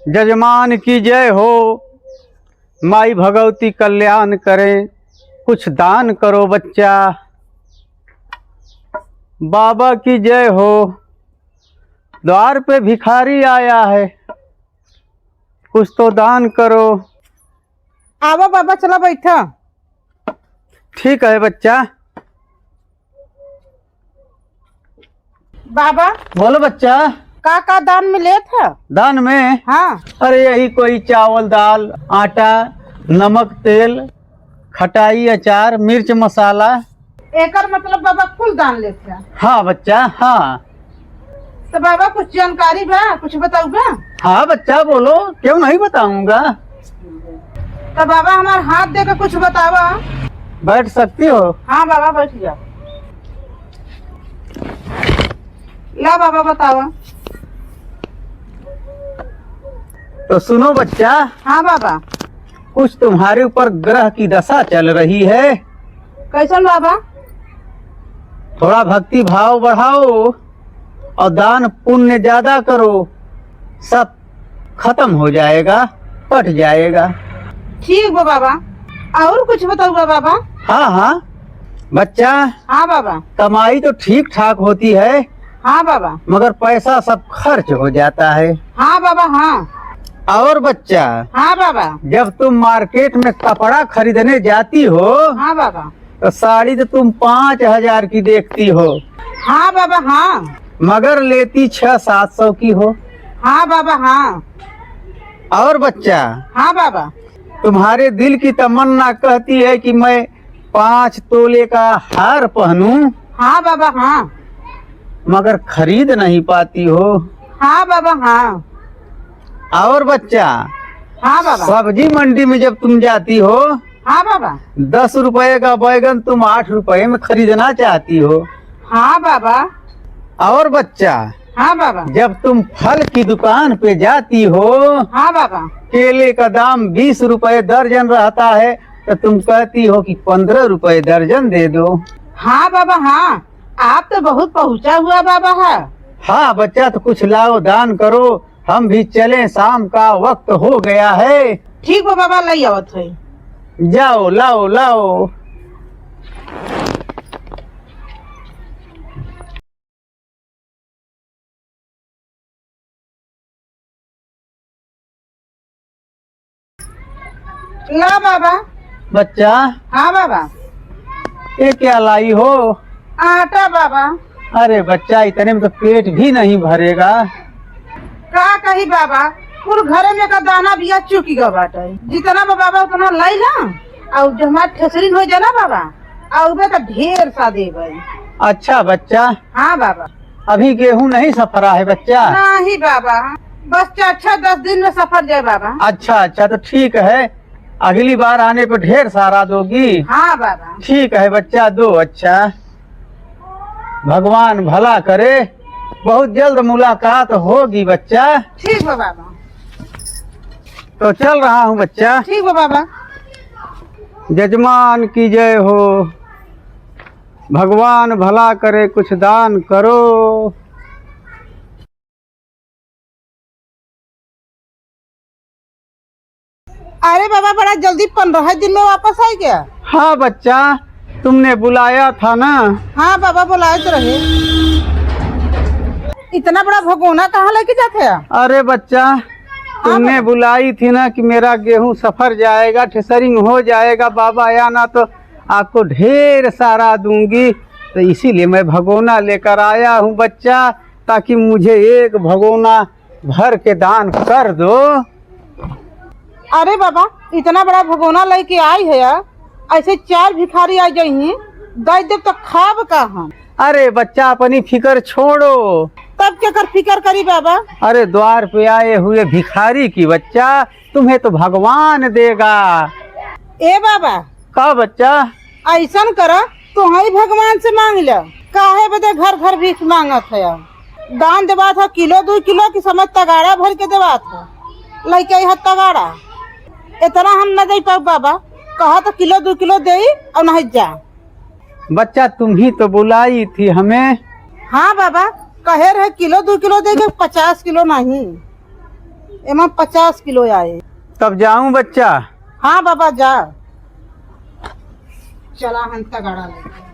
जजमान की जय हो। माई भगवती कल्याण करें, कुछ दान करो बच्चा। बाबा की जय हो। द्वार पे भिखारी आया है, कुछ तो दान करो। आओ बाबा, चला बैठा। ठीक है बच्चा। बाबा बोलो बच्चा। का दान में ले था? दान में? हाँ। अरे यही कोई चावल दाल आटा नमक तेल खटाई अचार मिर्च मसाला। एकर मतलब बाबा कुल दान ले था? हाँ बच्चा हाँ। तो बाबा कुछ जानकारी बा, कुछ बताऊगा? हाँ बच्चा बोलो, क्यों नहीं बताऊंगा। तो बाबा हमारे हाथ देकर कुछ बतावा। बैठ सकती हो? हाँ बाबा बैठ जाओ। ला बाबा बतावा। तो सुनो बच्चा। हाँ बाबा। कुछ तुम्हारे ऊपर ग्रह की दशा चल रही है। कैसन बाबा? थोड़ा भक्ति भाव बढ़ाओ और दान पुण्य ज्यादा करो, सब खत्म हो जाएगा, कट जाएगा। ठीक बा बाबा। और कुछ बताऊगा बाबा? हाँ हाँ बच्चा। हाँ बाबा। कमाई तो ठीक ठाक होती है, हाँ बाबा। मगर पैसा सब खर्च हो जाता है। हाँ बाबा। हाँ। और बच्चा, हाँ बाबा। जब तुम मार्केट में कपड़ा खरीदने जाती हो हाँ बाबा। तो साड़ी तो तुम 5,000 की देखती हो, हाँ बाबा। हाँ। मगर लेती 600-700 की हो। हाँ बाबा। हाँ। और बच्चा, हाँ बाबा। तुम्हारे दिल की तमन्ना कहती है कि मैं 5 तोले का हार पहनूं, हाँ बाबा। हाँ। मगर खरीद नहीं पाती हो। हाँ बाबा। हाँ। और बच्चा, हाँ बाबा। सब्जी मंडी में जब तुम जाती हो, हाँ बाबा। 10 रुपए का बैगन तुम 8 रुपए में खरीदना चाहती हो। हाँ बाबा। और बच्चा, हाँ बाबा। जब तुम फल की दुकान पे जाती हो, हाँ बाबा। केले का दाम 20 रुपए दर्जन रहता है, तो तुम कहती हो कि 15 रुपए दर्जन दे दो। हाँ बाबा। हाँ। आप तो बहुत पहुँचा हुआ बाबा है। हाँ बच्चा, तो कुछ लाओ दान करो, हम भी चलें, शाम का वक्त हो गया है। ठीक बा बाबा, लई आवत है। जाओ लाओ लाओ। ला बाबा। बच्चा, हाँ बाबा। ये क्या लाई हो? आटा बाबा। अरे बच्चा, इतने में तो पेट भी नहीं भरेगा। का कही बाबा, कुल घरे में का दाना बिया चुकी गया बाटे। जितना बा बाबा उतना लाई ना, और जो हमारे ठेसरी हो जाए ना बाबा, और वे तो ढेर सा देवे। अच्छा बच्चा। हाँ बाबा। अभी गेहूं नहीं सफरा है बच्चा? नहीं बाबा, बस 4-10 दिन में सफर जाए बाबा। अच्छा अच्छा, तो ठीक है, अगली बार आने पे ढेर सारा दोगी। हाँ बाबा। ठीक है बच्चा, दो। अच्छा, भगवान भला करे, बहुत जल्द मुलाकात होगी बच्चा। ठीक बा बाबा। तो चल रहा हूँ बच्चा। ठीक बा बाबा। जजमान की जय हो। भगवान भला करे, कुछ दान करो। अरे बाबा, बड़ा जल्दी 15 दिन में वापस आ गया। हाँ बच्चा, तुमने बुलाया था ना। हाँ बाबा, बुलाए तो रहे। इतना बड़ा भगोना कहाँ लेके जाते हैं? अरे बच्चा, तुमने बुलाई थी ना कि मेरा गेहूं सफर जाएगा, ठेसरिंग हो जाएगा, बाबा आया ना तो आपको ढेर सारा दूंगी, तो इसीलिए मैं भगोना लेकर आया हूँ बच्चा, ताकि मुझे एक भगोना भर के दान कर दो। अरे बाबा, इतना बड़ा भगोना लेके आई है यार, ऐसे 4 भिखारी आ जाइए, दे दे तो खाब का हम। अरे बच्चा, अपनी फिकर छोड़ो। तब क्या कर फिकर करी बाबा? अरे द्वार पे आए हुए भिखारी की बच्चा, तुम्हें तो भगवान देगा। ए बाबा, का बच्चा? ऐसा करा तो ही भगवान से मांग लो, काहे बदे घर घर भीख मांगत है। दान देवा था 1-2 किलो की समझ तगाड़ा भर के देवा था, लैके है तगाड़ा। इतना हम न दे पाओ बाबा, कहा तो 1-2 किलो दे और नहीं जा। बच्चा, तुम ही तो बुलाई थी हमें। हाँ बाबा, कहे रहे 1-2 किलो देंगे, 50 किलो नहीं। एमा 50 किलो आए। तब जाऊं बच्चा? हाँ बाबा जा, चला हम तगाड़ा ले।